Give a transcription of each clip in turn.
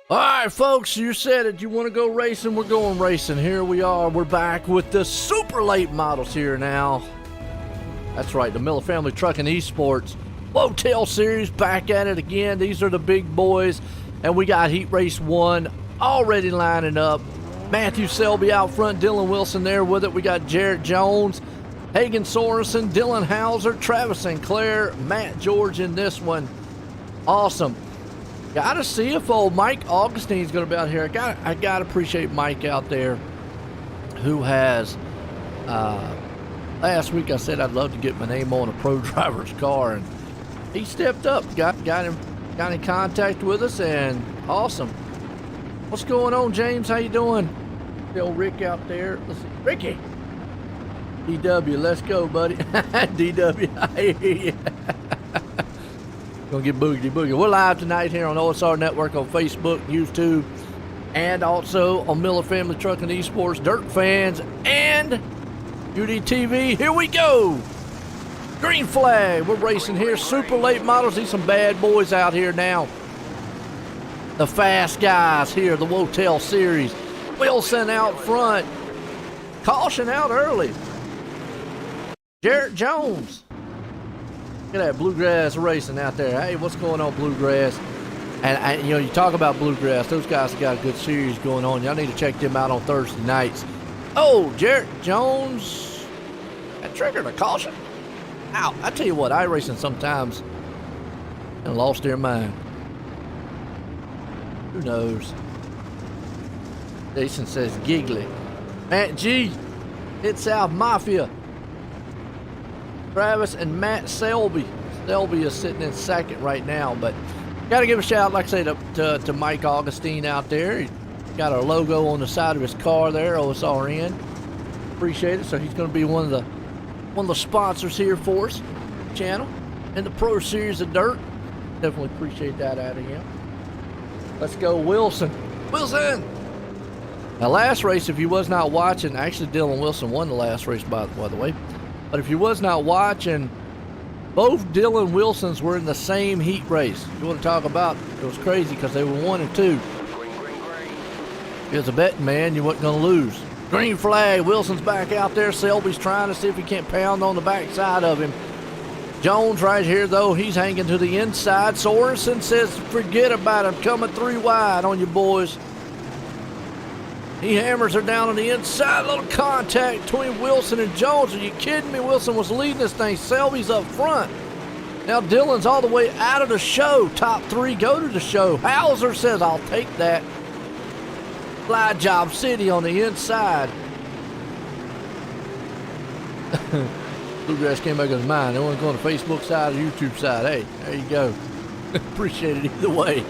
All right, folks, you said it. You want to go racing? We're going racing. Here we are. We're back with the super late models here now. That's right, the Miller Family Trucking eSports Motel Series back at it again. These are the big boys, and we got Heat Race 1 already lining up. Matthew Selby out front, Dylan Wilson there with it. We got Jarrett Jones, Hagen Sorensen, Dylan Hauser, Travis Sinclair, Matt George in this one. Awesome. Gotta see if old Mike Augustine's gonna be out here. I gotta appreciate Mike out there, who has last week I said I'd love to get my name on a pro driver's car, and he stepped up, got in contact with us, and awesome. What's going on, James? How you doing? The old Rick out there. Let's see. Ricky. DW, let's go, buddy. DW, I hear you. Gonna get boogity boogie. We're live tonight here on OSR Network on Facebook, YouTube, and also on Miller Family Trucking eSports, Dirt Fans, and UDTV. Here we go. Green flag. We're racing here. Super late models. These some bad boys out here now. The fast guys here, the Motel Series. Wilson out front. Caution out early. Jarrett Jones. Look at that Bluegrass racing out there. Hey, what's going on, Bluegrass? And you know, you talk about Bluegrass, those guys have got a good series going on. Y'all need to check them out on Thursday nights. Oh, Jarrett Jones. That triggered a caution. Ow, I tell you what, iRacing sometimes and lost their mind. Who knows? Jason says giggly. Matt G. Hit South Mafia. Travis and Matt Selby. Selby is sitting in second right now, but got to give a shout, like I say, to Mike Augustine out there. He got our logo on the side of his car there, OSRN. Appreciate it. So he's going to be one of the sponsors here for us, channel, and the Pro Series of Dirt. Definitely appreciate that out of him. Let's go, Wilson. Wilson. Now, last race, if you was not watching, actually Dylan Wilson won the last race, by the way. But if you was not watching, both Dylan Wilsons were in the same heat race. You want to talk about, it was crazy because they were 1 and 2. As a betting man, you wasn't going to lose. Green flag, Wilson's back out there. Selby's trying to see if he can't pound on the backside of him. Jones right here, though, he's hanging to the inside. Sorensen says, forget about him, coming 3 wide on you boys. He hammers her down on the inside. A little contact between Wilson and Jones. Are you kidding me? Wilson was leading this thing. Selby's up front. Now Dylan's all the way out of the show. Top 3 go to the show. Hauser says, I'll take that. Fly Job City on the inside. Bluegrass came back in his mind. They want to go on the Facebook side or YouTube side. Hey, there you go. Appreciate it either way.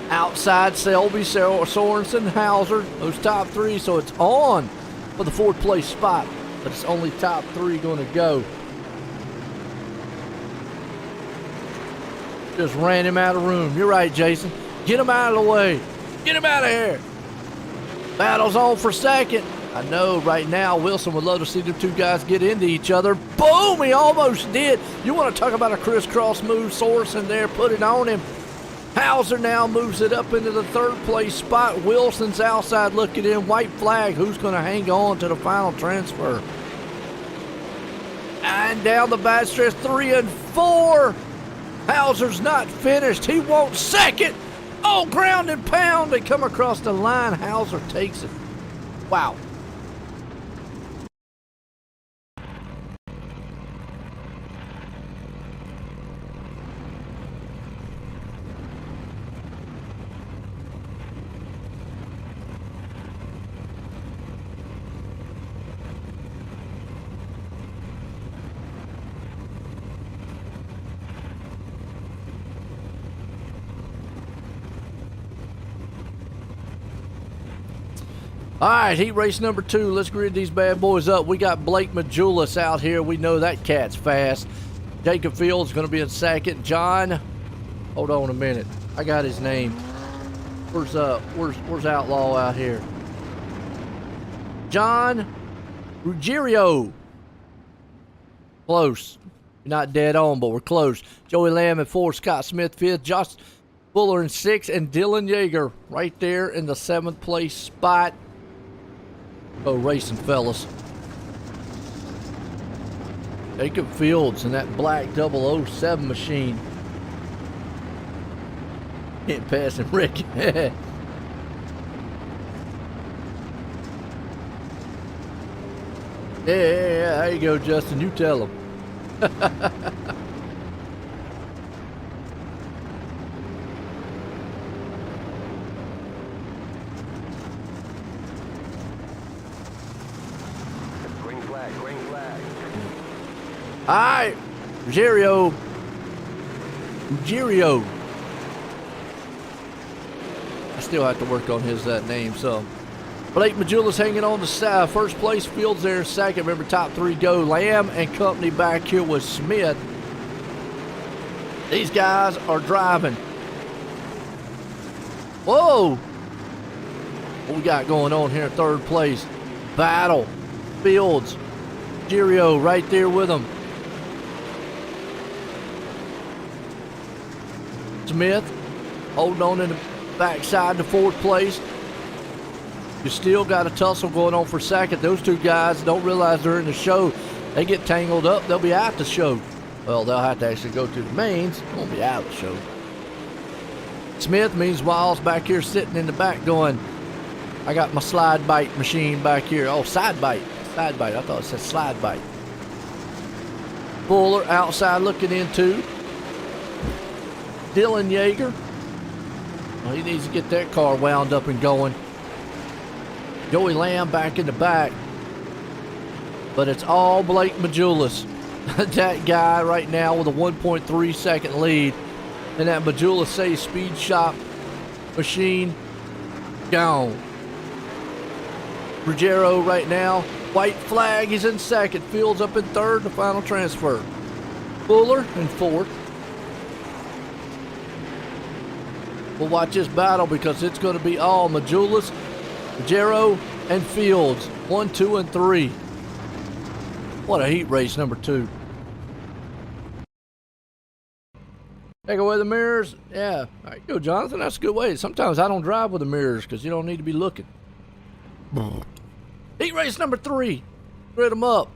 Outside, Selby, Sorensen, Hauser, those top 3. So it's on for the 4th place spot, but it's only top 3 going to go. Just ran him out of room. You're right, Jason. Get him out of the way. Get him out of here. Battle's on for second. I know right now Wilson would love to see the 2 guys get into each other. Boom! He almost did. You want to talk about a crisscross move? Sorensen there, put it on him. Hauser now moves it up into the 3rd place spot. Wilson's outside looking in. White flag. Who's going to hang on to the final transfer? And down the back stretch, 3 and 4. Hauser's not finished. He wants second. Oh, ground and pound. They come across the line. Hauser takes it. Wow. All right, heat race number 2. Let's grid these bad boys up. We got Blake Majulis out here. We know that cat's fast. Jacob Fields going to be in second. John, hold on a minute. I got his name. Where's Outlaw out here? John Ruggiero. Close. Not dead on, but we're close. Joey Lamb at 4, Scott Smith 5th. Fuller in 6th, and Dylan Yeager right there in the 7th place spot. Go racing, fellas. Jacob Fields in that black 007 machine. Can't pass him, Rick. Yeah, there you go, Justin. You tell him. Green flag, green flag. All right, Ruggiero. I still have to work on his name, so. Blake Majulis hanging on to first place. Fields there in 2nd. Remember, top 3 go. Lamb and company back here with Smith. These guys are driving. Whoa! What we got going on here in 3rd place? Battle. Fields. Girio right there with them. Smith holding on in the backside to 4th place. You still got a tussle going on for 2nd. Those 2 guys don't realize they're in the show. They get tangled up, they'll be out the show. Well, they'll have to actually go to the mains. They won't be out of the show. Smith, meanwhile, is back here sitting in the back going, I got my slide bite machine back here. Oh, side bite. Side bite. I thought it said slide bite. Fuller outside looking into. Dylan Yeager. Well, he needs to get that car wound up and going. Joey Lamb back in the back. But it's all Blake Majulis. That guy right now with a 1.3 second lead. And that Majulis Say Speed Shop machine gone. Ruggiero right now. White flag, he's in 2nd. Fields up in 3rd, the final transfer. Fuller in 4th. We'll watch this battle because it's going to be all Majulis, Ruggiero, and Fields. 1, 2, and 3. What a heat race, number 2. Take away the mirrors. Yeah. There you go, Jonathan. That's a good way. Sometimes I don't drive with the mirrors because you don't need to be looking. Heat race number 3. Grid them up.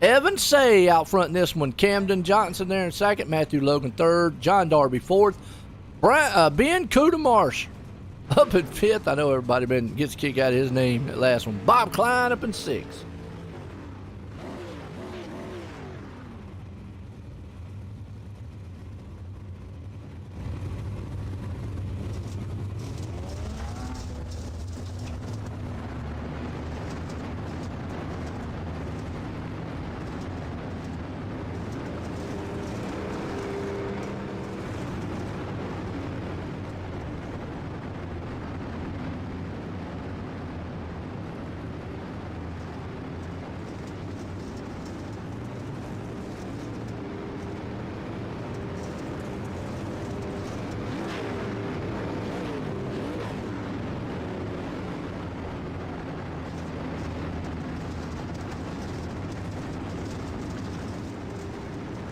Evan Say out front in this one. Camden Johnson there in 2nd. Matthew Logan 3rd. John Darby 4th. Ben Kudamarsh up in 5th. I know everybody gets a kick out of his name, that last one. Bob Klein up in 6th.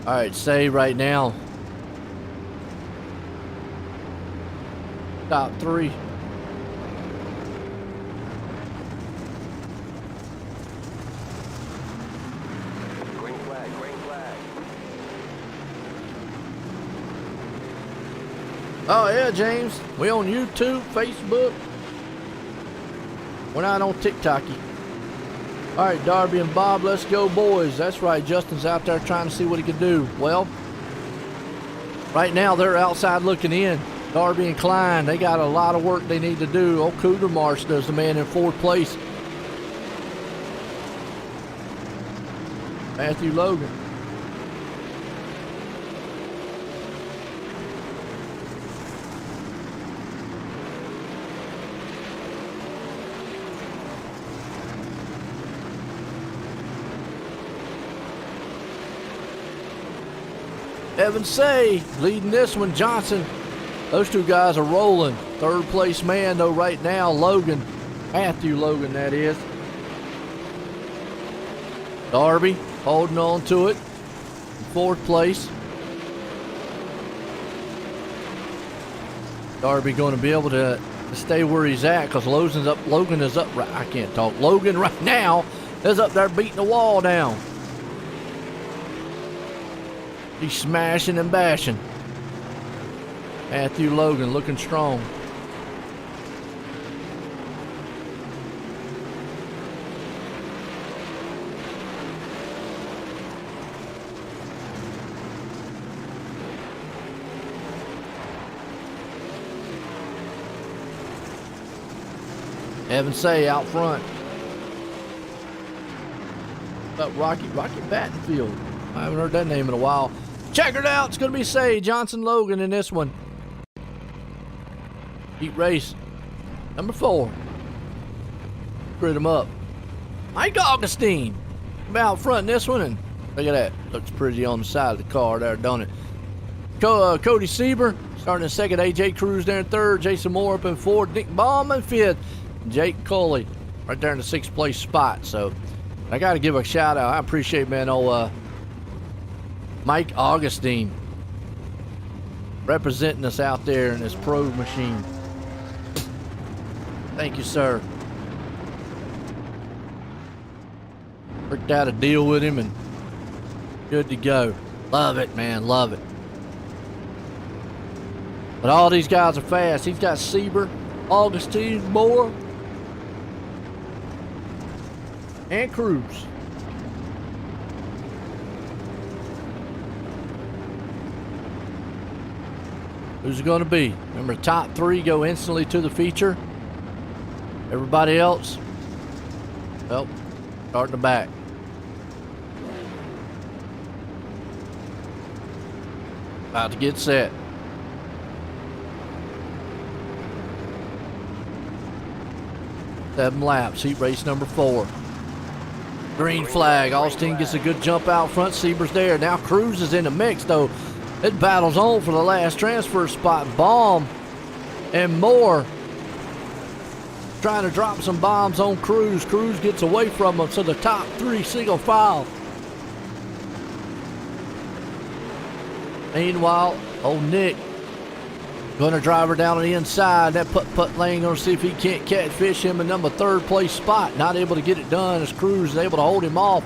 All right, Say right now. Top 3. Green flag, green flag. Oh, yeah, James. We on YouTube, Facebook. We're not on TikToky. All right, Darby and Bob, let's go, boys. That's right, Justin's out there trying to see what he can do. Well, right now they're outside looking in. Darby and Klein, they got a lot of work they need to do. Old Cooter Marsh does the man in 4th place. Matthew Logan. Evan Say leading this one. Johnson. Those 2 guys are rolling. 3rd place man though right now, Logan. Matthew Logan, that is. Darby holding on to it. 4th place. Darby going to be able to stay where he's at because Logan is up right. I can't talk. Logan right now is up there beating the wall down. He's smashing and bashing. Matthew Logan looking strong. Evan Say out front. Up Rocky Battenfield. I haven't heard that name in a while. Check it out. It's going to be Say Johnson Logan in this one. Heat race number 4. Grid him up. Mike Augustine out front in this one, and look at that. Looks pretty on the side of the car there, don't it? Cody Sieber starting in second. AJ Cruz there in third. Jason Moore up in fourth. Nick Baum in fifth. Jake Coley right there in the 6th place spot. So I got to give a shout out. I appreciate, man, Mike Augustine representing us out there in this pro machine. Thank you, sir. Worked out a deal with him and good to go. Love it, man. Love it. But all these guys are fast. He's got Sieber, Augustine, Moore, and Cruz. Who's it going to be? Remember, top 3 go instantly to the feature. Everybody else, well, start in the back. About to get set. Seven laps, heat race number 4. Green flag. Austin gets a good jump out front. Sieber's there. Now Cruz is in the mix, though. It battles on for the last transfer spot. Baum and Moore trying to drop some bombs on Cruz. Cruz gets away from him, so the top 3 single file. Meanwhile, old Nick going to drive her down on the inside. That putt lane going to see if he can't catfish him in number 3rd place spot. Not able to get it done as Cruz is able to hold him off.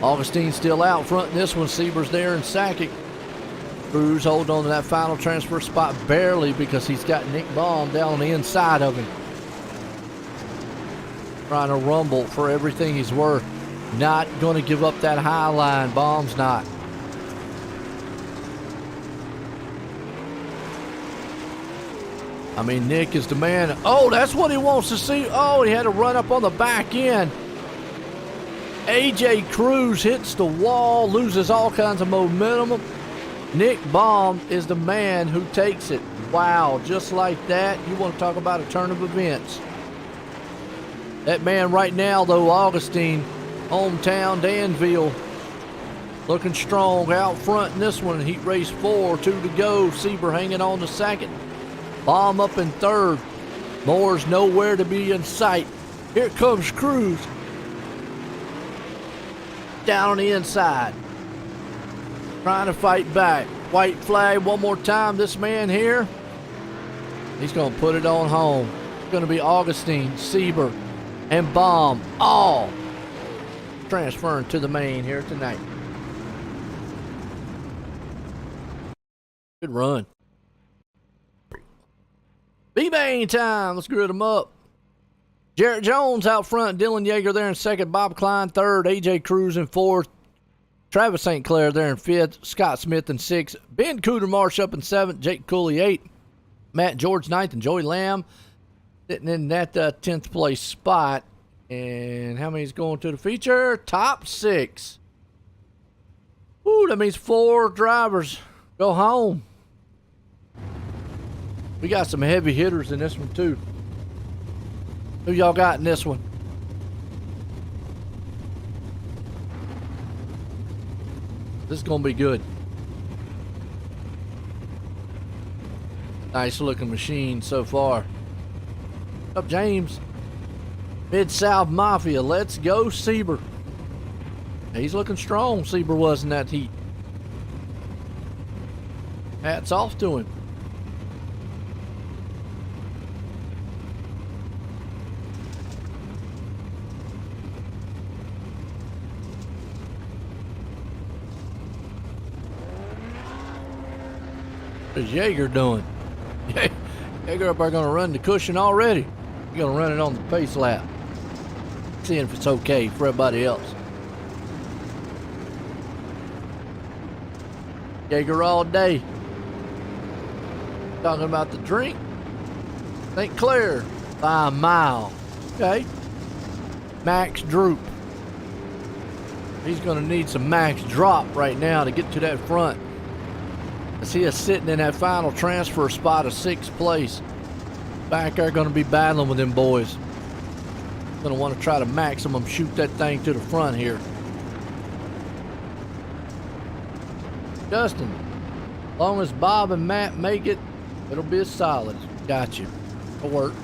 Augustine's still out front in this one. Sieber's there in second. Cruz holding on to that final transfer spot barely because he's got Nick Baum down on the inside of him. Trying to rumble for everything he's worth. Not going to give up that high line. Baum's not. I mean, Nick is the man. Oh, that's what he wants to see. Oh, he had to run up on the back end. AJ Cruz hits the wall, loses all kinds of momentum. Nick Baum is the man who takes it. Wow, just like that. You want to talk about a turn of events. That man right now, though, Augustine, hometown Danville, looking strong out front in this one. Heat race 4, 2 to go. Sieber hanging on to second. Baum up in third. Moore's nowhere to be in sight. Here comes Cruz. Down on the inside. Trying to fight back. White flag one more time. This man here, he's going to put it on home. It's going to be Augustine, Sieber, and Baum all transferring to the main here tonight. Good run. B-Bang time. Let's grid them up. Jarrett Jones out front. Dylan Yeager there in second. Bob Klein third. AJ Cruz in fourth. Travis St. Clair there in fifth. Scott Smith in sixth. Ben Cooter Marsh up in seventh. Jake Cooley eighth. Matt George ninth. And Joey Lamb sitting in that 10th place spot. And how many's going to the feature? Top 6. Ooh, that means 4 drivers go home. We got some heavy hitters in this one, too. Who y'all got in this one? This is going to be good. Nice looking machine so far. Up, James. Mid-South Mafia. Let's go, Sieber. He's looking strong, Sieber was in that heat. Hats off to him. What's Jaeger doing? Jaeger up there going to run the cushion already. You're going to run it on the pace lap. Seeing if it's okay for everybody else. Jaeger all day. Talking about the drink. St. Clair by a mile. Okay. Max droop. He's going to need some max drop right now to get to that front. I see us sitting in that final transfer spot of 6th place. Back there going to be battling with them boys. Going to want to try to maximum shoot that thing to the front here. Justin, as long as Bob and Matt make it, it'll be a solid. Got you. It'll work.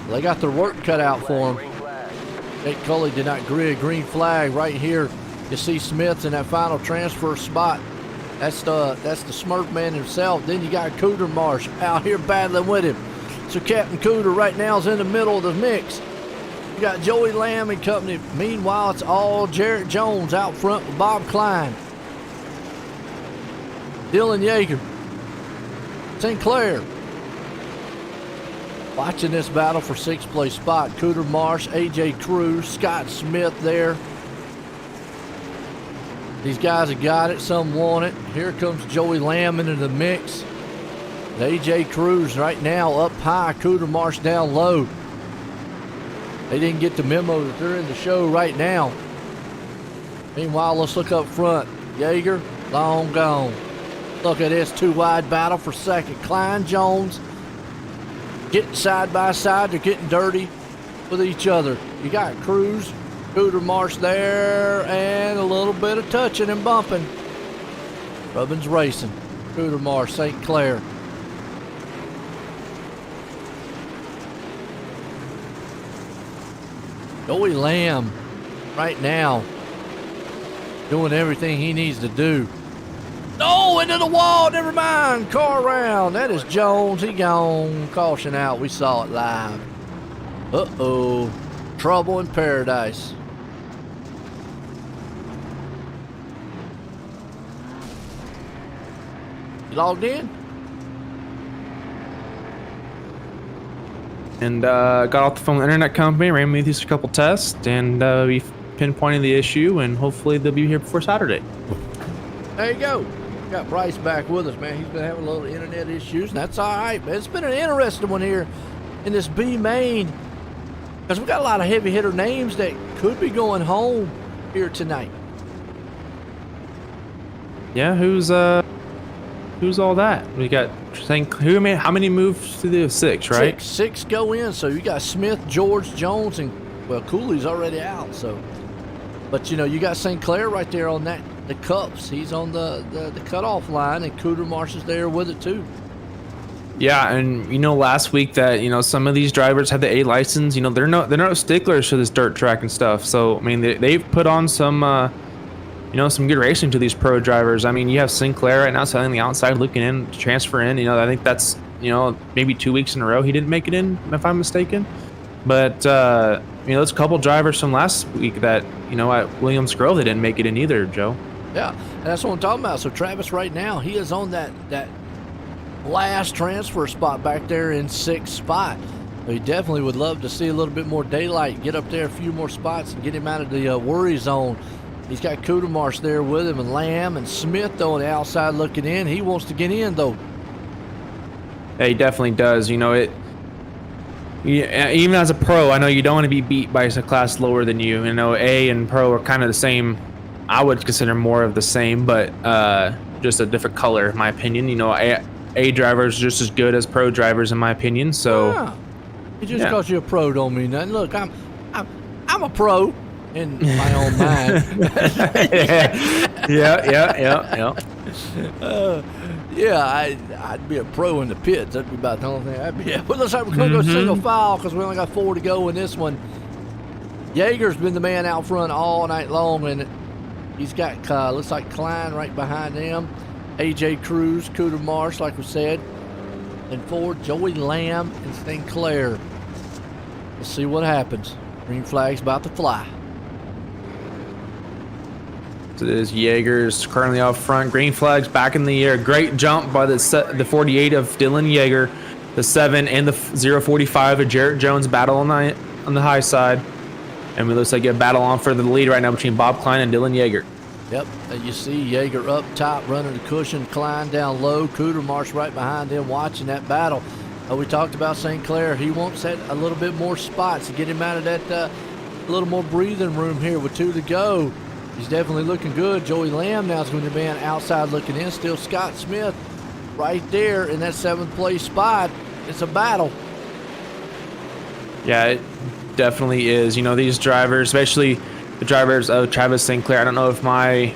They got their work cut out for them. Jake Cully did not grid. Green flag right here. You see Smith in that final transfer spot. That's the Smurf man himself. Then you got Cooter Marsh out here battling with him. So Captain Cooter right now is in the middle of the mix. You got Joey Lamb and company. Meanwhile, it's all Jarrett Jones out front with Bob Klein. Dylan Yeager. St. Clair. Watching this battle for 6th place spot. Cooter Marsh, AJ Cruz, Scott Smith there. These guys have got it. Some want it. Here comes Joey Lamb into the mix. AJ Cruz right now up high. Cooter Marsh down low. They didn't get the memo that they're in the show right now. Meanwhile, let's look up front. Yeager, long gone. Look at this two-wide battle for second. Klein Jones getting side by side. They're getting dirty with each other. You got Cruz, Cooter Marsh there, and a little bit of touching and bumping. Rubbins Racing. Cooter Marsh, St. Clair. Joey Lamb right now doing everything he needs to do. Oh, into the wall. Never mind. Car around. That is Jones. He gone. Caution out. We saw it live. Uh-oh. Trouble in paradise. You logged in? And got off the phone with the internet company, ran me through a couple tests, and we pinpointed the issue, and hopefully they'll be here before Saturday. There you go. Got Bryce back with us, man. He's been having a little internet issues, and that's all right, man. It's been an interesting one here in this B main, because we got a lot of heavy hitter names that could be going home here tonight. Yeah, who's all that? We got how many moves to the 6, right? Six go in. So you got Smith, George, Jones, and well, Cooley's already out. So, but you know, you got St. Clair right there on that. The cups. He's on the cutoff line, and Cooter Marsh is there with it too. Yeah, and you know, last week that some of these drivers had the A license. They're no sticklers for this dirt track and stuff. So I mean, they've put on some some good racing to these pro drivers. I mean, you have Sinclair right now sitting on the outside looking in to transfer in. I think that's maybe 2 weeks in a row he didn't make it in, if I'm mistaken. But there's a couple drivers from last week that at Williams Grove they didn't make it in either, Joe. Yeah, and that's what I'm talking about. So Travis right now, he is on that last transfer spot back there in 6th spot. He definitely would love to see a little bit more daylight, get up there a few more spots and get him out of the worry zone. He's got Cooter Marsh there with him, and Lamb and Smith though on the outside looking in. He wants to get in though. Yeah, he definitely does. Even as a pro, I know you don't want to be beat by a class lower than you. A and pro are kind of the same. I would consider more of the same, but just a different color, in my opinion. A drivers are just as good as pro drivers, in my opinion. So, yeah. Just because you're a pro don't mean nothing. Look, I'm a pro in my own mind. Yeah. I'd be a pro in the pits. That'd be about the only thing I'd be at. But looks like we're going to go single file because we only got 4 to go in this one. Yeager's been the man out front all night long, and he's got, looks like Klein right behind him. AJ Cruz, Cooter Marsh, like we said. And forward, Joey Lamb and St. Clair. Let's see what happens. Green flag's about to fly. It is Jaeger's currently out front. Green flags back in the air. Great jump by the 48 of Dylan Jaeger. The 7 and the 045 of Jarrett Jones battle on the high side. And it looks like a battle on for the lead right now between Bob Klein and Dylan Jaeger. Yep, and you see Jaeger up top running the cushion, Klein down low. Cooter Marsh right behind him watching that battle. We talked about St. Clair. He wants that a little bit more spots to get him out of that a little more breathing room here with 2 to go. He's definitely looking good. Joey Lamb now is going to be on outside looking in. Still Scott Smith right there in that 7th place spot. It's a battle. Yeah, it definitely is. You know, these drivers, especially the drivers of Travis St. Clair, I don't know if my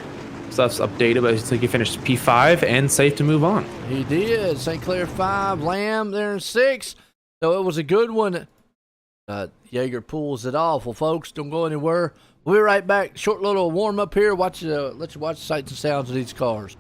stuff's updated, but I think he finished P5 and safe to move on. He did. St. Clair 5, Lamb there in 6. So it was a good one. Jaeger pulls it off. Well, folks, don't go anywhere. We'll be right back. Short little warm up here. Let's watch the sights and sounds of these cars.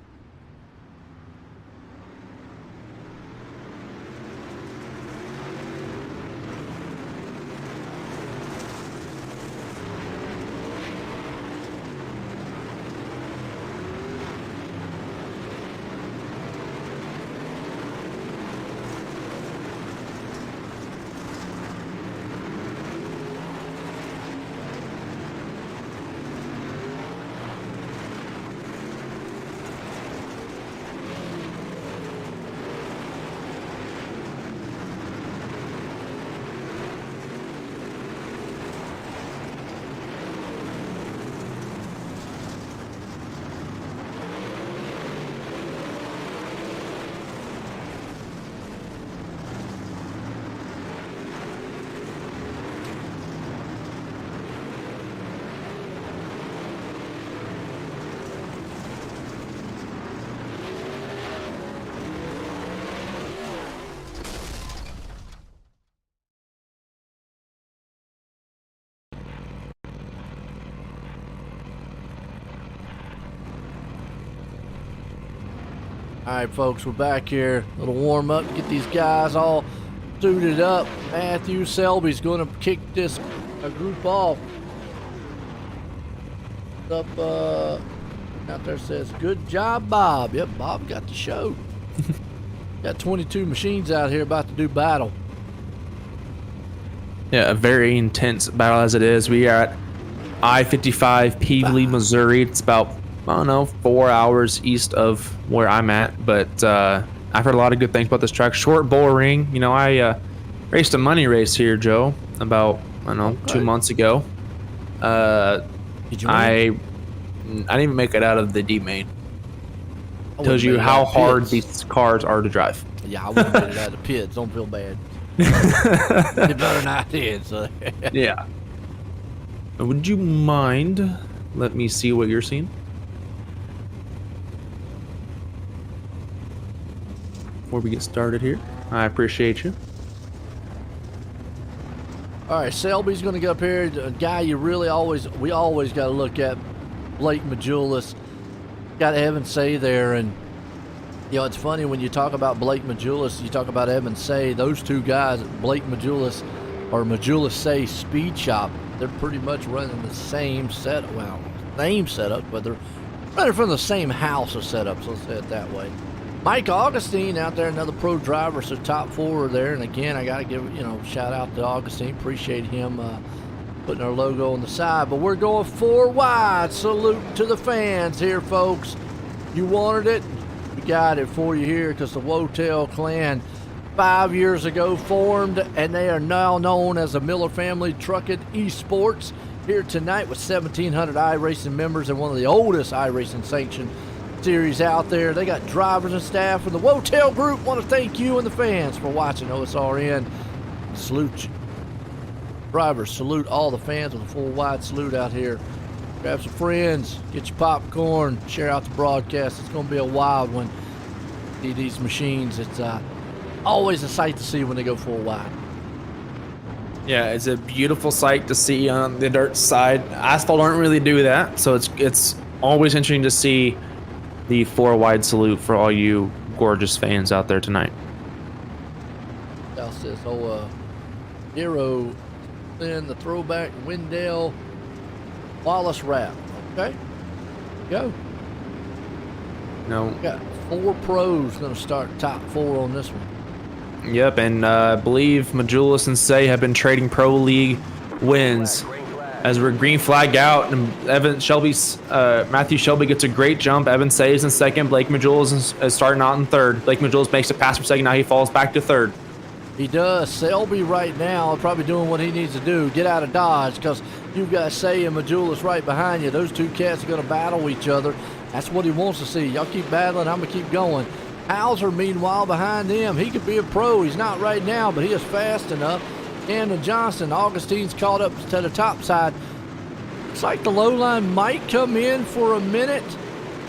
All right, folks, we're back here. A little warm up, get these guys all suited up. Matthew Selby's going to kick this group off. Up, out there says, good job, Bob. Yep, Bob got the show. Got 22 machines out here about to do battle. Yeah, a very intense battle as it is. We are at I-55 Peevely, Missouri. It's about, I don't know, 4 hours east of where I'm at, but I've heard a lot of good things about this track. Short bull ring. You know, I raced a money race here, Joe, about, I don't know, 2 months ago. Did you win? I didn't even make it out of the D main. Tells you how hard these cars are to drive. Yeah, I wouldn't get it out of the pits. Don't feel bad. You better not did. So. Yeah. Would you mind? Let me see what you're seeing. Before we get started here, I appreciate you. All right, Selby's going to get up here. A guy we always got to look at, Blake Majulis. Got Evan Say there, and you know it's funny when you talk about Blake Majulis, you talk about Evan Say. Those two guys, Blake Majulis or Majulis Say Speed Shop, they're pretty much running the same setup. Well, same setup, but they're running from the same house of setups. Let's say it that way. Mike Augustine out there, another pro driver, so top 4 there. And again, I got to give shout out to Augustine. Appreciate him putting our logo on the side. But we're going 4 wide. Salute to the fans here, folks. You wanted it, we got it for you here, because the Wotel clan 5 years ago formed, and they are now known as the Miller Family Trucking eSports. Here tonight with 1,700 iRacing members and one of the oldest iRacing sanctioned series out there. They got drivers and staff from the Wotel group. Want to thank you and the fans for watching OSRN. Salute you. Drivers, salute all the fans with a full wide salute out here. Grab some friends, get your popcorn, share out the broadcast. It's going to be a wild one. See these machines. It's always a sight to see when they go full wide. Yeah, it's a beautiful sight to see on the dirt side. Asphalt aren't really do that, so it's always interesting to see the 4 wide salute for all you gorgeous fans out there tonight. South says, Hero, then the throwback Wendell Wallace wrap. Okay. Go. No. Got 4 pros going to start top 4 on this one. Yep, and I believe Majulis and Say have been trading Pro League wins. Green flag. As we're green flag out, and Matthew Shelby gets a great jump. Evan Say is in second. Blake Majulis is starting out in third. Blake Majulis makes a pass for second. Now he falls back to third. He does. Selby right now probably doing what he needs to do. Get out of Dodge, because you've got Say and Majulis right behind you. Those two cats are going to battle each other. That's what he wants to see. Y'all keep battling. I'm going to keep going. Hauser, meanwhile, behind him. He could be a pro. He's not right now, but he is fast enough. Camden Johnson, Augustine's caught up to the top side. Looks like the low line might come in for a minute,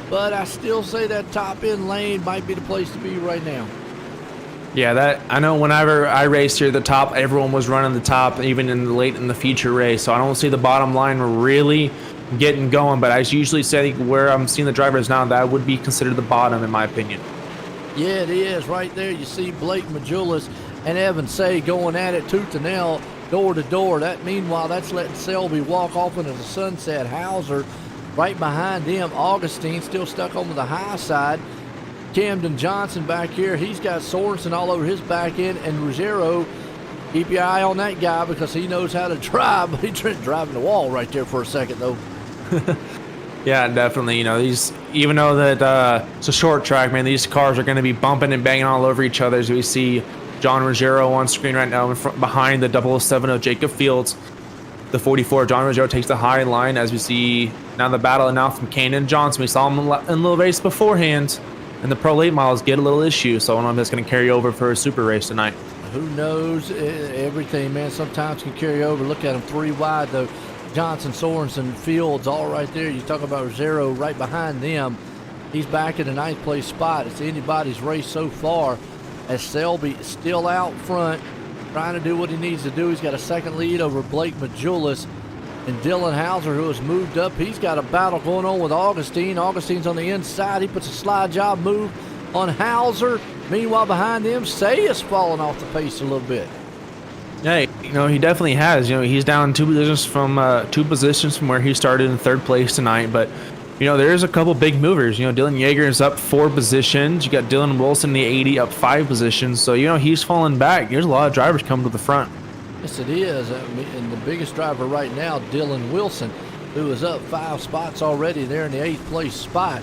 but I still say that top end lane might be the place to be right now. Yeah, that I know. Whenever I raced here, the top, everyone was running the top, even in the late in the feature race. So I don't see the bottom line really getting going. But I usually say where I'm seeing the drivers now, that would be considered the bottom, in my opinion. Yeah, it is. Right there, you see Blake Majulis and Evan Say going at it tooth and nail, door to door. Meanwhile, that's letting Selby walk off into the sunset. Hauser right behind him. Augustine still stuck on the high side. Camden Johnson back here. He's got Sorensen all over his back end. And Ruggiero, keep your eye on that guy because he knows how to drive. But he's driving the wall right there for a second, though. Yeah, definitely. You know, even though that it's a short track, man, these cars are going to be bumping and banging all over each other. As we see John Ruggiero on screen right now behind the 007 of Jacob Fields. The 44, John Ruggiero takes the high line as we see now the battle now from Camden Johnson. We saw him in a little race beforehand. And the Pro Late Models get a little issue, so I don't know if that's going to carry over for a super race tonight. Who knows? Everything, man, sometimes can carry over. Look at them 3 wide, though. Johnson, Sorensen, Fields, all right there. You talk about Ruggiero right behind them. He's back in the 9th place spot. It's anybody's race so far, as Selby still out front, trying to do what he needs to do. He's got a second lead over Blake Majulis. And Dylan Hauser, who has moved up, he's got a battle going on with Augustine. Augustine's on the inside. He puts a slide job move on Hauser. Meanwhile, behind him, Say is falling off the pace a little bit. Yeah, you know, he definitely has. You know, he's down 2 positions from where he started in 3rd place tonight. But, you know, there's a couple big movers. You know, Dylan Yeager is up 4 positions. You got Dylan Wilson in the 80 up 5 positions. So, you know, he's falling back. There's a lot of drivers coming to the front. Yes, it is. And the biggest driver right now, Dylan Wilson, who is up 5 spots already there in the 8th place spot.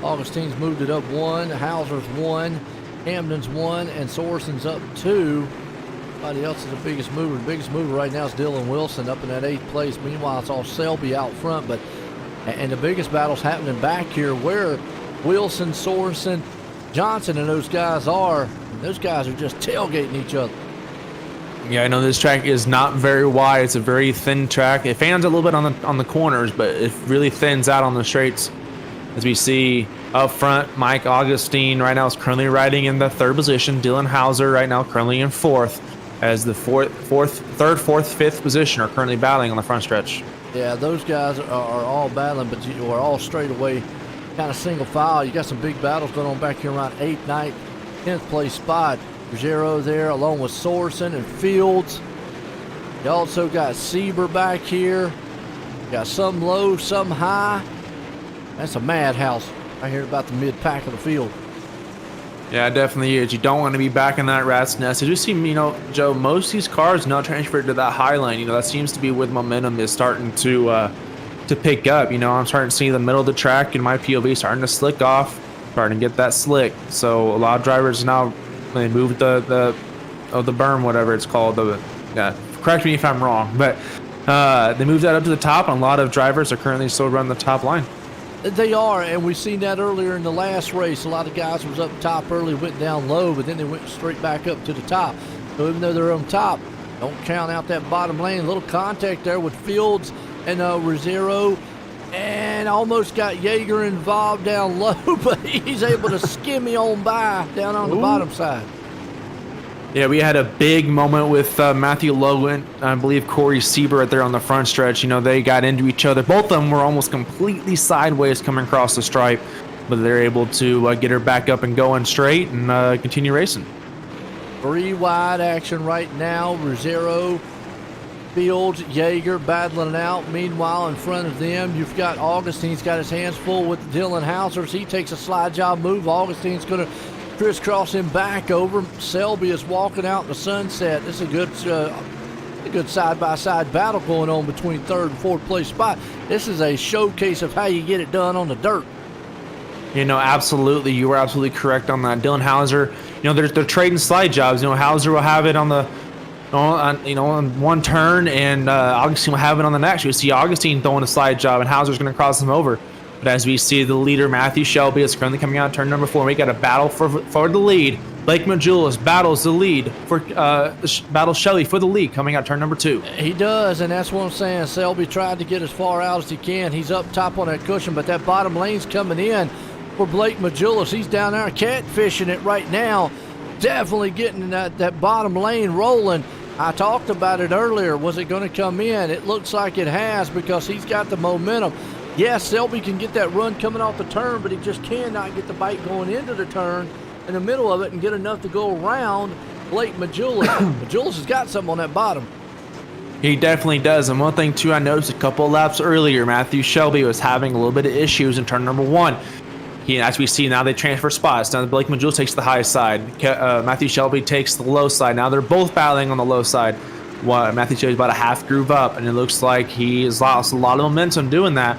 Augustine's moved it up 1, Hauser's 1, Camden's 1, and Sorensen's up 2. Somebody else is the biggest mover. The biggest mover right now is Dylan Wilson up in that 8th place. Meanwhile, it's all Selby out front. And the biggest battle's happening back here where Wilson, Sorensen, Johnson, and those guys are. And those guys are just tailgating each other. Yeah, I know this track is not very wide. It's a very thin track. It fans a little bit on the corners, but it really thins out on the straights. As we see up front, Mike Augustine right now is currently riding in the 3rd position. Dylan Hauser right now currently in 4th, as the 3rd, 4th, 5th position are currently battling on the front stretch. Yeah, those guys are all battling, but you are all straight away, kind of single file. You got some big battles going on back here around 8th, 9th, 10th place spot. Ruggiero there along with Sorensen and Fields. You also got Sieber back here. You got some low, some high. That's a madhouse. I hear about the mid-pack of the field. Yeah, it definitely is. You don't want to be back in that rat's nest. As you see, you know, Joe, most of these cars now transferred to that high line. You know, that seems to be where the momentum is starting to pick up. You know, I'm starting to see the middle of the track in my POV starting to slick off, starting to get that slick. So a lot of drivers now, they moved the berm, whatever it's called. Correct me if I'm wrong, but they moved that up to the top, and a lot of drivers are currently still running the top line. They are, and we've seen that earlier in the last race. A lot of guys was up top early, went down low, but then they went straight back up to the top. So even though they're on top, don't count out that bottom lane. A little contact there with Fields and Ruggiero, and almost got Yeager involved down low, but he's able to skimmy on by down on the bottom side. Yeah, we had a big moment with Matthew Logan, I believe Corey Sieber right there on the front stretch. You know, they got into each other. Both of them were almost completely sideways coming across the stripe, but they're able to get her back up and going straight and continue racing. 3 wide action right now. Ruggiero Fields, Yeager battling it out. Meanwhile, in front of them, you've got Augustine's got his hands full with Dylan Hausers. He takes a slide job move. Augustine's going to crisscross him back over. Selby is walking out in the sunset. This is a good side-by-side battle going on between third and fourth place spot. This is a showcase of how you get it done on the dirt. Absolutely. You were absolutely correct on that. Dylan Hauser, they're trading slide jobs. Hauser will have it on one turn, and Augustine will have it on the next. You see Augustine throwing a slide job, and Hauser's going to cross him over. But as we see, the leader, Matthew Shelby, is currently coming out turn number 4. We got a battle for the lead. Blake Majulis battles the lead battles Shelby for the lead coming out turn number 2. He does, and that's what I'm saying. Selby tried to get as far out as he can. He's up top on that cushion, but that bottom lane's coming in for Blake Majulis. He's down there catfishing it right now. Definitely getting that bottom lane rolling. I talked about it earlier. Was it going to come in? It looks like it has because he's got the momentum. Yes, Selby can get that run coming off the turn, but he just cannot get the bike going into the turn in the middle of it and get enough to go around Blake Majulis. Majulis has got something on that bottom. He definitely does. And one thing, too, I noticed a couple of laps earlier, Matthew Shelby was having a little bit of issues in turn number 1. As we see now, they transfer spots. Now Blake Majulis takes the high side. Matthew Shelby takes the low side. Now they're both battling on the low side. Matthew Shelby's about a half groove up, and it looks like he has lost a lot of momentum doing that.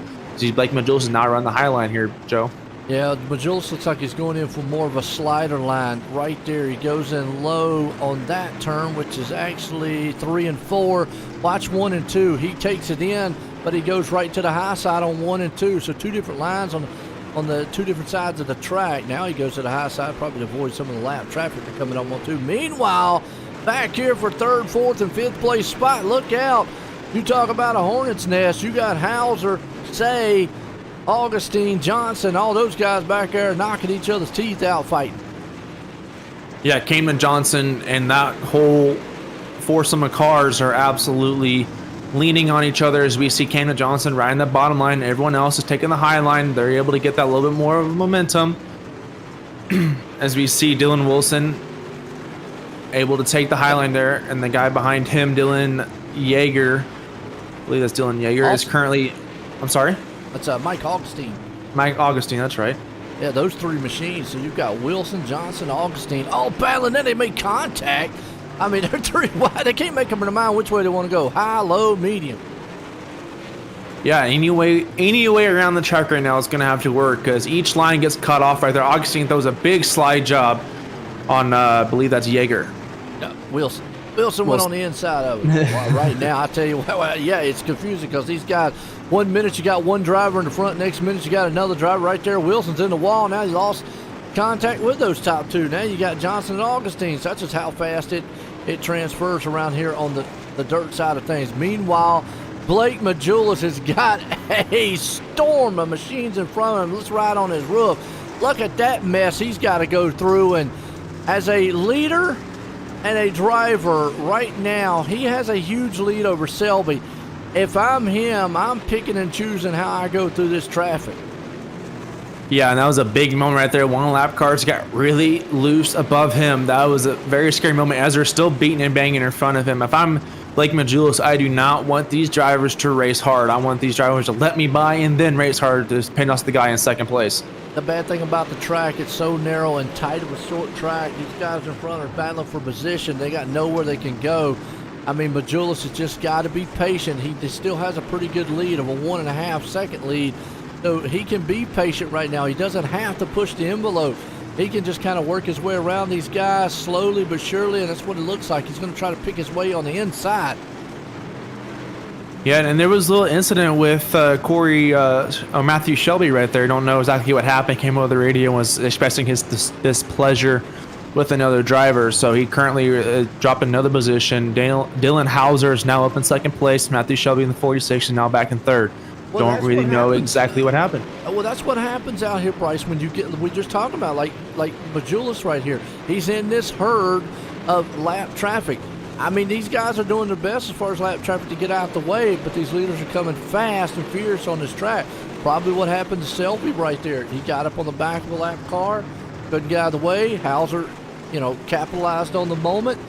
Blake Majulis is now around the high line here, Joe. Yeah, Majulis looks like he's going in for more of a slider line right there. He goes in low on that turn, which is actually 3 and 4. Watch 1 and 2. He takes it in, but he goes right to the high side on 1 and 2. So 2 different lines on the 2 different sides of the track. Now he goes to the high side, probably to avoid some of the lap traffic that coming on 1 2. Meanwhile, back here for 3rd, 4th, and 5th place spot. Look out. You talk about a hornet's nest. You got Hauser, Say, Augustine, Johnson, all those guys back there knocking each other's teeth out fighting. Yeah, Cayman Johnson and that whole foursome of cars are absolutely leaning on each other as we see Cayman Johnson riding the bottom line. Everyone else is taking the high line. They're able to get that little bit more of momentum. As we see Dylan Wilson able to take the high line there, and the guy behind him, Dylan Yeager, I believe that's Dylan Yeager, is currently... I'm sorry? That's Mike Augustine. Mike Augustine, that's right. Yeah, those 3 machines. So you've got Wilson, Johnson, Augustine, all battling. Then they make contact. I mean, they're 3 wide. They can't make up their mind which way they want to go. High, low, medium. Yeah, any way around the track right now is going to have to work because each line gets cut off right there. Augustine throws a big slide job on, I believe that's Yeager. No, Wilson. Wilson went on the inside of it. Well, right now, I tell you what, yeah, it's confusing because these guys, 1 minute you got one driver in the front, next minute you got another driver right there. Wilson's in the wall. Now he lost contact with those top 2. Now you got Johnson and Augustine. So that's just how fast it transfers around here on the dirt side of things. Meanwhile, Blake Majulis has got a storm of machines in front of him. Let's ride on his roof. Look at that mess he's got to go through. And as a leader and a driver right now, he has a huge lead over Selby. If I'm him, I'm picking and choosing how I go through this traffic. Yeah, and that was a big moment right there. 1 lap cars got really loose above him. That was a very scary moment as they're still beating and banging in front of him. If I'm Blake Majulis, I do not want these drivers to race hard. I want these drivers to let me by and then race hard to pin off the guy in 2nd place. The bad thing about the track, it's so narrow and tight of a short track. These guys in front are battling for position. They got nowhere they can go. I mean, Majulis has just got to be patient. He still has a pretty good lead of a 1.5 second lead. So he can be patient right now. He doesn't have to push the envelope. He can just kind of work his way around these guys slowly but surely, and that's what it looks like. He's going to try to pick his way on the inside. Yeah, and there was a little incident with Matthew Shelby right there. Don't know exactly what happened. Came over the radio and was expressing his displeasure with another driver. So he currently dropped another position. Dylan Hauser is now up in 2nd place. Matthew Shelby in the 46 and now back in 3rd. Well, don't really know exactly what happened. Well, that's what happens out here, Bryce, when we're just talking about like Majulis right here. He's in this herd of lap traffic. I mean, these guys are doing their best as far as lap traffic to get out the way, but these leaders are coming fast and fierce on this track. Probably what happened to Selby right there. He got up on the back of a lap car, couldn't get out of the way. Hauser, capitalized on the moment.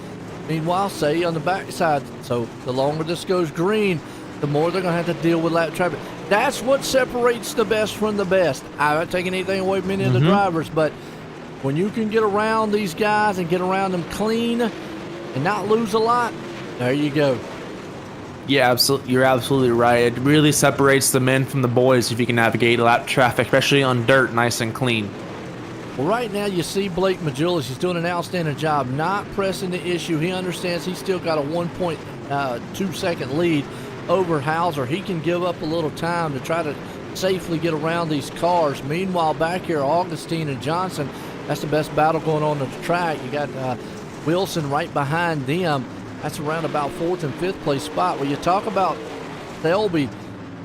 Meanwhile, say on the backside, so the longer this goes green, the more they're going to have to deal with lap traffic. That's what separates the best from the best. I'm not taking anything away from any of the drivers, but when you can get around these guys and get around them clean and not lose a lot, there you go. Yeah, absolutely. You're absolutely right. It really separates the men from the boys if you can navigate lap traffic, especially on dirt, nice and clean. Well, right now you see Blake Majulis. He's doing an outstanding job not pressing the issue. He understands he's still got a 1.2 second lead over Hauser. He can give up a little time to try to safely get around these cars. Meanwhile, back here, Augustine and Johnson, that's the best battle going on the track. You got Wilson right behind them. That's around about 4th and 5th place spot. Well, you talk about Selby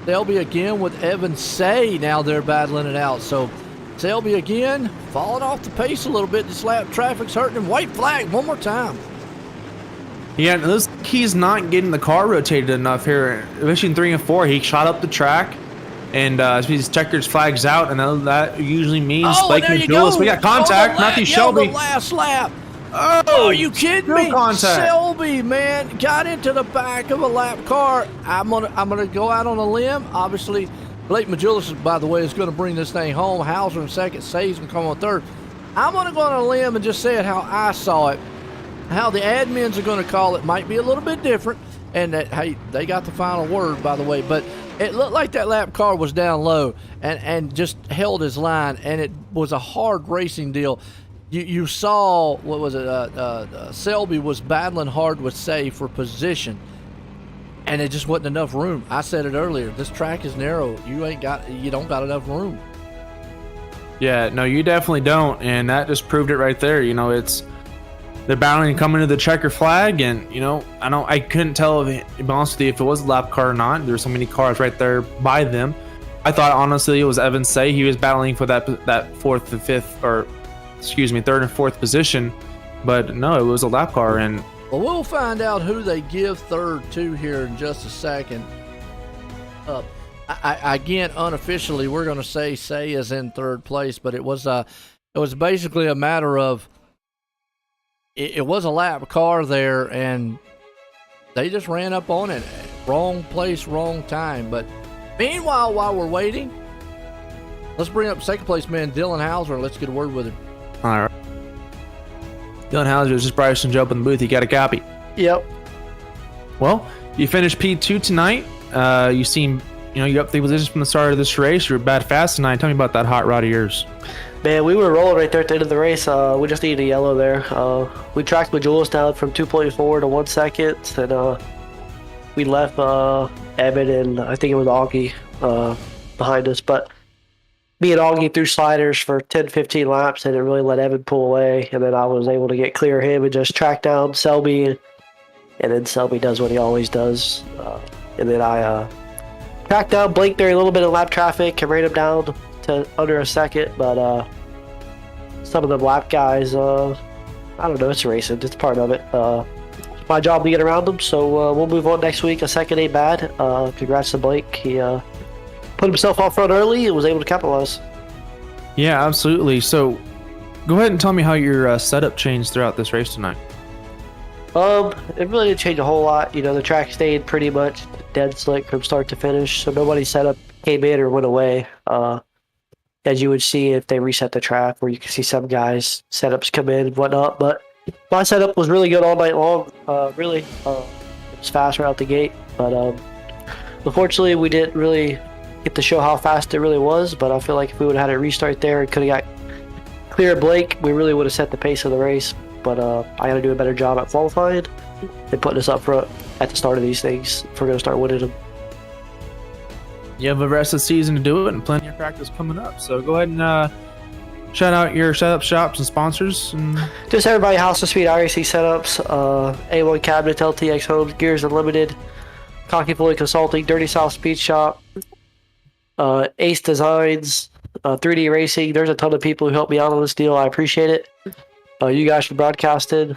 again with Evan Say. Now they're battling it out. So Selby again falling off the pace a little bit. This lap traffic's hurting him. White flag one more time. Yeah, he's not getting the car rotated enough here. Especially in 3 and 4, he shot up the track, and his checkers flags out, and that usually means Blake Majulis. We got contact, Matthew Shelby. The last lap. Oh, are you kidding me? Contact. Selby, man, got into the back of a lap car. I'm gonna go out on a limb. Obviously, Blake Majulis, by the way, is going to bring this thing home. Hauser in second, Say's going to come on third. I'm going to go on a limb and just say it how I saw it. How the admins are going to call it might be a little bit different. And that, hey, they got the final word, by the way. But it looked like that lap car was down low and just held his line. And it was a hard racing deal. You saw, what was it, Selby was battling hard with Say for position. And it just wasn't enough room. I said it earlier. This track is narrow. You don't got enough room. Yeah, no, you definitely don't, and that just proved it right there. They're battling coming to the checker flag, and I couldn't tell, to be honest with you, if it was a lap car or not. There's so many cars right there by them. I thought honestly it was Evan Say. He was battling for that 4th and 5th, or excuse me, 3rd and 4th position, but no, it was a lap car. And well, we'll find out who they give third to here in just a second. Again, unofficially, we're going to say is in third place, but it was basically a matter of it was a lap car there, and they just ran up on it. Wrong place, wrong time. But meanwhile, while we're waiting, let's bring up second place man Dylan Hauser. Let's get a word with him. All right. Dylan Hauser is just Bryson Joe up in the booth. You got a copy? Yep. Well, you finished P2 tonight. You seem, you're up 3 positions from the start of this race. You were bad fast tonight. Tell me about that hot rod of yours. Man, we were rolling right there at the end of the race. We just needed a yellow there. We tracked Majulis down from 2.4 to 1 second, and we left Emmett and I think it was Augie behind us. But me and Augie threw sliders for 10, 15 laps, and it really let Evan pull away. And then I was able to get clear of him and just track down Selby. And then Selby does what he always does. And then I tracked down Blake during a little bit of lap traffic and ran him down to under a second. But some of the lap guys, I don't know, it's racing. It's part of it. It's my job to get around them. So we'll move on next week. A second ain't bad. Congrats to Blake. He put himself out front early and was able to capitalize. Yeah, absolutely. So go ahead and tell me how your setup changed throughout this race tonight. It really didn't change a whole lot. The track stayed pretty much dead slick from start to finish, so nobody's setup came in or went away. As you would see if they reset the track, where you can see some guys' setups come in and whatnot. But my setup was really good all night long. It was fast right out the gate. But unfortunately, we didn't really get to show how fast it really was. But I feel like if we would have had a restart there and could have got clear of Blake, we really would have set the pace of the race. But I got to do a better job at qualifying and putting us up front at the start of these things if we're going to start winning them. You have the rest of the season to do it and plenty of practice coming up. So go ahead and shout out your setup shops and sponsors. And just everybody, House of Speed iRacing setups, A1 Cabinets, LTX Homes, Gears Unlimited, Cocky Floyd Consulting, Dirty South Speed Shop, Ace Designs, 3D Racing. There's a ton of people who helped me out on this deal. I appreciate it. You guys for broadcasting,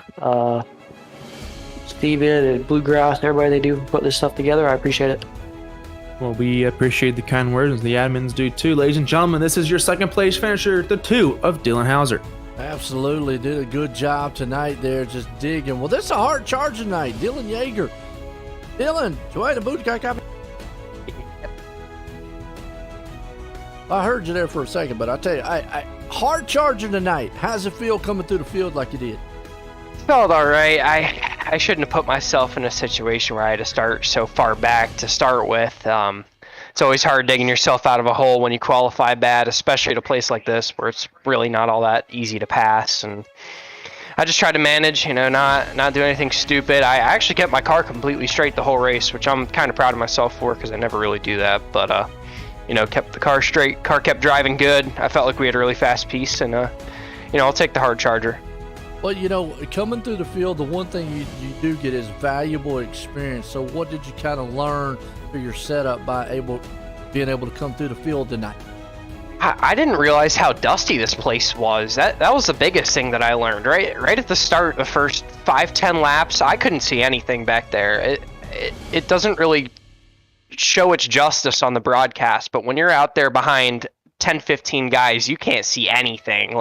Steven and Bluegrass, everybody they do put this stuff together. I appreciate it. Well, we appreciate the kind words, and the admins do too. Ladies and gentlemen, this is your second place finisher, the 2 of Dylan Hauser. Absolutely, did a good job tonight there, just digging. Well, this is a hard charge tonight. Dylan Yeager. Dylan, join the boot guy copy. I heard you there for a second, but I tell you, I hard charging tonight. How's it feel coming through the field like you did? Felt all right. I shouldn't have put myself in a situation where I had to start so far back to start with. It's always hard digging yourself out of a hole when you qualify bad, especially at a place like this where it's really not all that easy to pass. And I just tried to manage, not do anything stupid. I actually kept my car completely straight the whole race, which I'm kind of proud of myself for because I never really do that. But kept the car straight. Car kept driving good. I felt like we had a really fast piece, and I'll take the hard charger. Well, coming through the field, the one thing you do get is valuable experience. So what did you kind of learn for your setup by being able to come through the field tonight? I didn't realize how dusty this place was. That was the biggest thing that I learned. Right at the start, the first 5-10 laps, I couldn't see anything back there. It doesn't really show its justice on the broadcast, but when you're out there behind 10-15 guys, you can't see anything,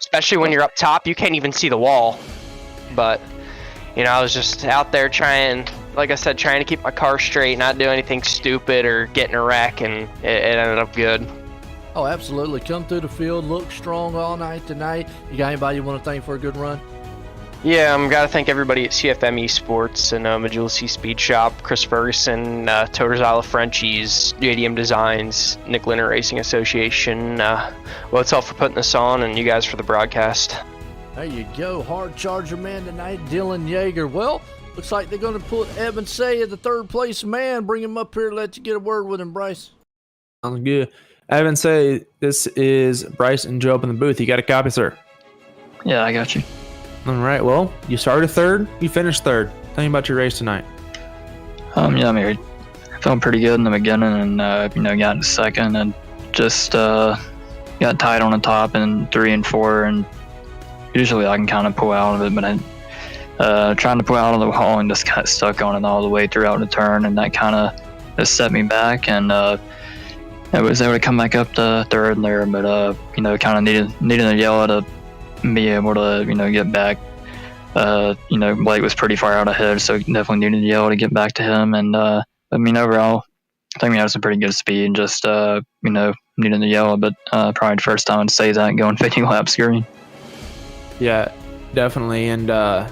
especially when you're up top, you can't even see the wall. But I was just out there trying to keep my car straight, not do anything stupid or get in a wreck, and it ended up good. Oh, absolutely. Come through the field, look strong all night tonight. You got anybody you want to thank for a good run? Yeah, gotta thank everybody at CFM eSports and Majula C Speed Shop, Chris Ferguson, Toters Isle of Frenchies, JDM Designs, Nick Lanier Racing Association, Wotel for putting this on, and you guys for the broadcast. There you go. Hard charger man tonight, Dylan Yeager. Well, looks like they're going to put Evan Say at the third place man. Bring him up here, let you get a word with him, Bryce. Sounds good. Evan Say, this is Bryce and Joe up in the booth. You got a copy, sir? Yeah, I got you. All right. Well, you started third. You finished third. Tell me about your race tonight. Yeah, I mean, I felt pretty good in the beginning, and got in second, and just got tight on the top in 3 and 4, and usually I can kind of pull out of it, but I trying to pull out of the wall and just got stuck on it all the way throughout the turn, and that kind of just set me back, and I was able to come back up to third there, but kind of needed a yellow to be able to get back. Blake was pretty far out ahead, so definitely needed a yellow to get back to him, and overall I think we had some pretty good speed, just needing the yellow, but probably the first time I'd say that going 50 laps green. Yeah, definitely. And well,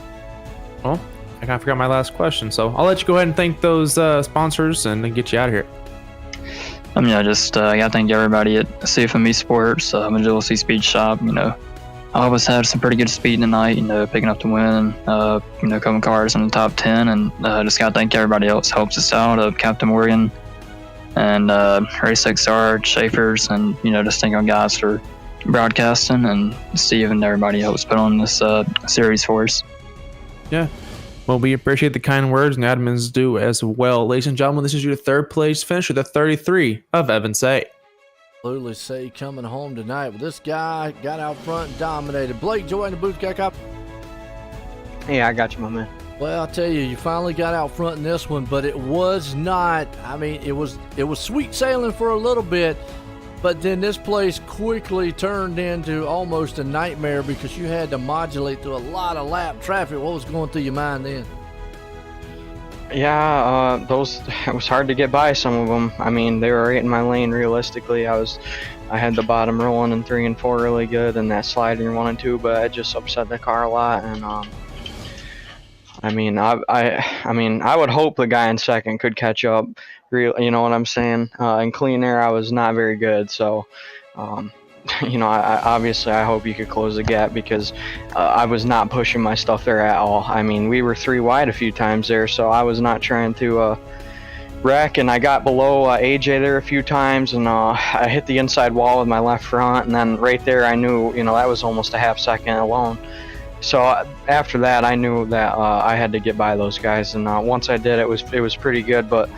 I kind of forgot my last question, so I'll let you go ahead and thank those sponsors and then get you out of here. I gotta thank everybody at CFM eSports, Majula C Speed Shop. I always had some pretty good speed tonight, picking up the win, couple cars in the top 10, and just gotta thank everybody else who helps us out, Captain Morgan and Race XR, Schaefer's, and just thank our guys for broadcasting, and Steve and everybody helps put on this series for us. Yeah. Well, we appreciate the kind words, and admins do as well. Ladies and gentlemen, this is your third place finisher, the 33 of Evan Say. Absolutely, Say coming home tonight. But this guy got out front and dominated. Blake, join the booth, guy. Yeah, I got you, my man. Well, I'll tell you, you finally got out front in this one, but it was not. I mean, it was sweet sailing for a little bit, but then this place quickly turned into almost a nightmare because you had to modulate through a lot of lap traffic. What was going through your mind then? Yeah, it was hard to get by some of them. I mean, they were right in my lane. Realistically, I had the bottom rolling in 3 and 4 really good, and that slide in 1 and 2, but it just upset the car a lot. And I would hope the guy in second could catch up. You know what I'm saying? In clean air, I was not very good. So, I hope you could close the gap because I was not pushing my stuff there at all. I mean, we were 3 wide a few times there, so I was not trying to wreck. And I got below AJ there a few times, and I hit the inside wall with my left front. And then right there, I knew, that was almost a half second alone. So after that, I knew that I had to get by those guys. And once I did, it was pretty good, but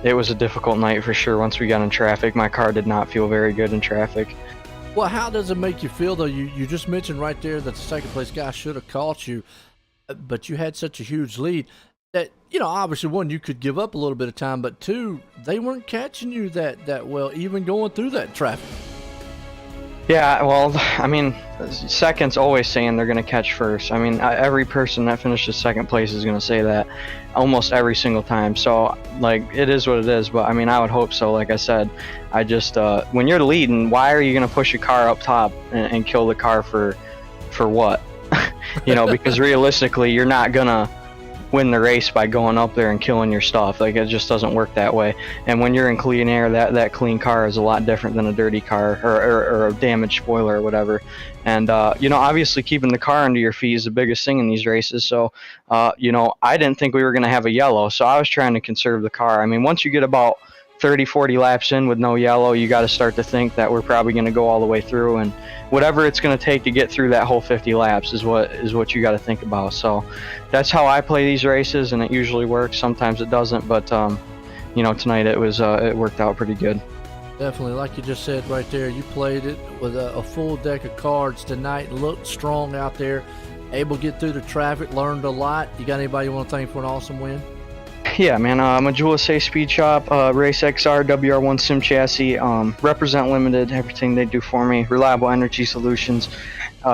it was a difficult night for sure. Once we got in traffic, my car did not feel very good in traffic. Well, how does it make you feel, though? You just mentioned right there that the second place guy should have caught you, but you had such a huge lead that, obviously, one, you could give up a little bit of time, but two, they weren't catching you that well, even going through that traffic. Yeah, well, I mean, second's always saying they're going to catch first. I mean, every person that finishes second place is going to say that almost every single time. So, like, it is what it is. But, I mean, I would hope so. Like I said, I just, when you're leading, why are you going to push a car up top and kill the car for what? You know, because realistically, you're not going to win the race by going up there and killing your stuff. Like, it just doesn't work that way. And when you're in clean air, that clean car is a lot different than a dirty car or a damaged spoiler or whatever. And you know, obviously keeping the car under your feet is the biggest thing in these races. So you know, I didn't think we were going to have a yellow, so I was trying to conserve the car. I mean, once you get about 30-40 laps in with no yellow, you got to start to think that we're probably going to go all the way through, and whatever it's going to take to get through that whole 50 laps is what you got to think about. So that's how I play these races, and it usually works. Sometimes it doesn't, but you know, tonight it worked out pretty good. Definitely, like you just said right there, you played it with a full deck of cards tonight, looked strong out there, able to get through the traffic, learned a lot. You got anybody you want to thank for an awesome win? Yeah, man, Majula Say Speed Shop, Race XR, WR1 Sim Chassis, Represent Limited, everything they do for me, Reliable Energy Solutions,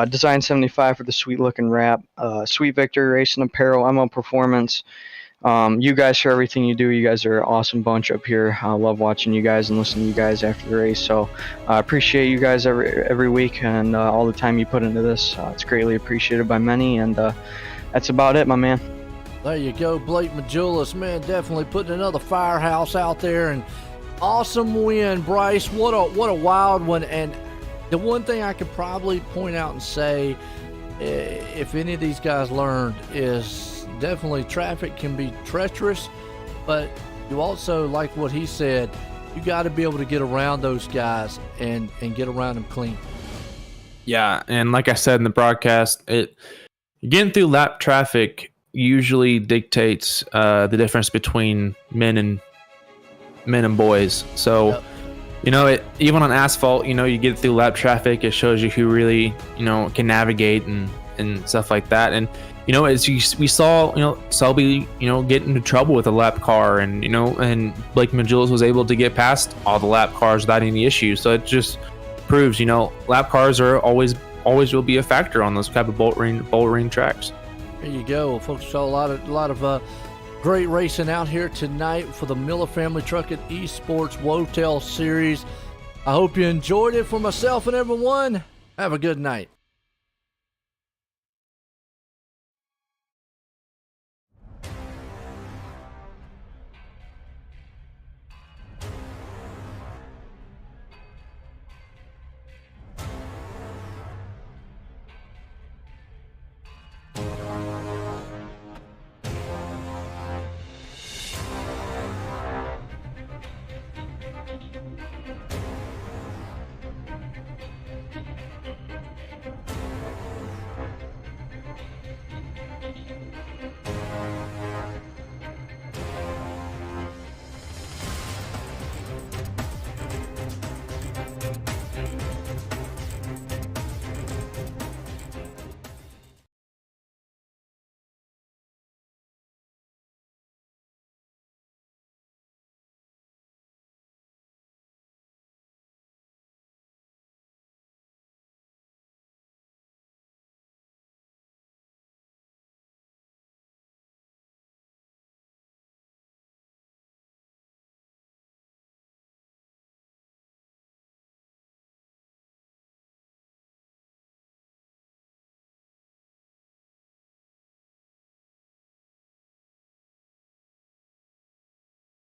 Design 75 for the sweet looking wrap, Sweet Victory Racing Apparel, MO Performance, you guys for everything you do. You guys are an awesome bunch up here. I love watching you guys and listening to you guys after the race. So I appreciate you guys every week and all the time you put into this. It's greatly appreciated by many, and that's about it, my man. There you go, Blake Majulis, man, definitely putting another firehouse out there, and awesome win, Bryce. What a wild one. And the one thing I could probably point out and say, if any of these guys learned, is definitely traffic can be treacherous, but you also, like what he said, you got to be able to get around those guys and get around them clean. Yeah, and like I said in the broadcast, getting through lap traffic usually dictates the difference between men and boys. So Yep. you know, even on asphalt, you know, you get through lap traffic, it shows you who really, you know, can navigate and stuff like that. And you know, as we saw, you know, Selby, you know, get into trouble with a lap car, and you know, and Blake Majulis was able to get past all the lap cars without any issues. So it just proves, you know, lap cars are always will be a factor on those type of bolt ring tracks. There you go, folks. Saw a lot of great racing out here tonight for the Miller Family Truck and eSports Wotel Series. I hope you enjoyed it. For myself and everyone, have a good night.